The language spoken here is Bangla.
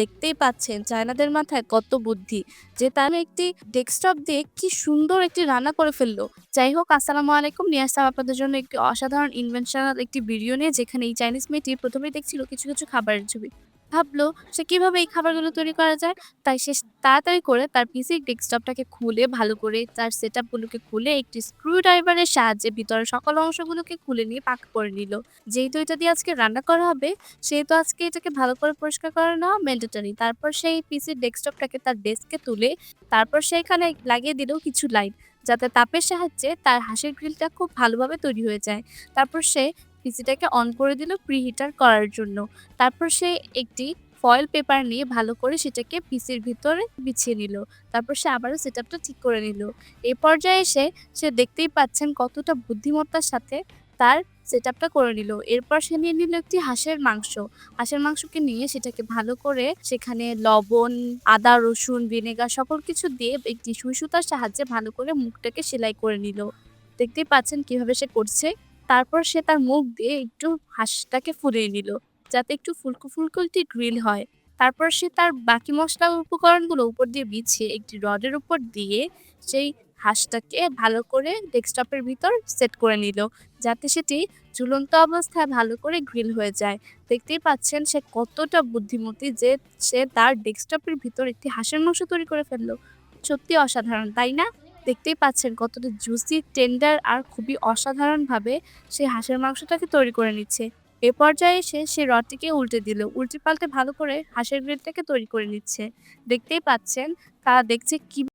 দেখতেই পাচ্ছেন চায়নাদের মাথায় কত বুদ্ধি যে তারা একটি ডেস্কটপ দিয়ে কি সুন্দর একটি রান্না করে ফেললো। যাই হোক, আসসালামু আলাইকুম, নিয়ে আসলাম আপনাদের জন্য একটি অসাধারণ ইনভেনশনাল একটি ভিডিও নিয়ে, যেখানে এই চাইনিজ মেয়েটি প্রথমেই দেখছিল কিছু কিছু খাবারের ছবি। ভাবলো সে কিভাবে এই খাবারগুলো তৈরি করা যায়। তাই সে তাড়াতাড়ি করে তার পিসি ডেস্কটপটাকে খুলে ভালো করে তার সেট গুলোকে খুলে একটি স্ক্রু ড্রাইভারের সাহায্যে ভিতরের সকল অংশগুলোকে খুলে নিয়ে পাক করে নিল। যেহেতু এটা দিয়ে আজকে রান্না করা হবে, সেহেতু আজকে এটাকে ভালো করে পরিষ্কার করে নেওয়া ম্যান্ডেটরি। তারপর সেই পিসির ডেস্কটপটাকে তার ডেস্কে তুলে তারপর সেখানে লাগিয়ে দিল কিছু লাইট, যাতে তাপের সাহায্যে তার হাঁসের গ্রিলটা খুব ভালোভাবে তৈরি হয়ে যায়। তারপর সে পিসিটাকে অন করে দিল প্রিহিটার করার জন্য। তারপর সে একটি ফয়েল পেপার নিয়ে ভালো করে সেটাকে পিসির ভিতরে বিছিয়ে নিল। তারপর সে আবারও সেটআপটা ঠিক করে নিল। এই পর্যায়ে এসে সে দেখতেই পাচ্ছেন কতটা বুদ্ধিমত্তার সাথে তার সেটআপটা করে নিল। এরপর সে নিয়ে নিল একটি হাঁসের মাংস। হাঁসের মাংসকে নিয়ে সেটাকে ভালো করে সেখানে লবণ, আদা, রসুন, ভিনেগার সকল কিছু দিয়ে একটি সুই সুতার সাহায্যে ভালো করে মুখটাকে সেলাই করে নিল। দেখতেই পাচ্ছেন কিভাবে সে করছে। তারপর সে তার মুখ দিয়ে একটু হাঁসটাকে ফুলিয়ে নিল, যাতে একটু ফুলকো, ফুলকো একটি গ্রিল হয়। তারপর সে তার বাকি মসলা উপকরণগুলো উপর দিয়ে বিছিয়ে একটি রডের উপর দিয়ে সেই হাঁসটাকে ভালো করে ডেস্কটপের ভিতর সেট করে নিল, যাতে সেটি ঝুলন্ত অবস্থায় ভালো করে গ্রিল হয়ে যায়। দেখতেই পাচ্ছেন সে কতটা বুদ্ধিমতী যে সে তার ডেস্কটপের ভিতর একটি হাঁসের মাংস তৈরি করে ফেললো। সত্যি অসাধারণ, তাই না? দেখতেই পাচ্ছেন কতটা জুসি, টেন্ডার আর খুবই অসাধারণভাবে সে হাঁসের মাংসটাকে তৈরি করে নিচ্ছে। এ পর্যায়ে এসে সে রডটিকে উল্টে দিল। উল্টে পাল্টে ভালো করে হাঁসের গ্রিলটাকে তৈরি করে নিচ্ছে। দেখতেই পাচ্ছেন তারা দেখছে কি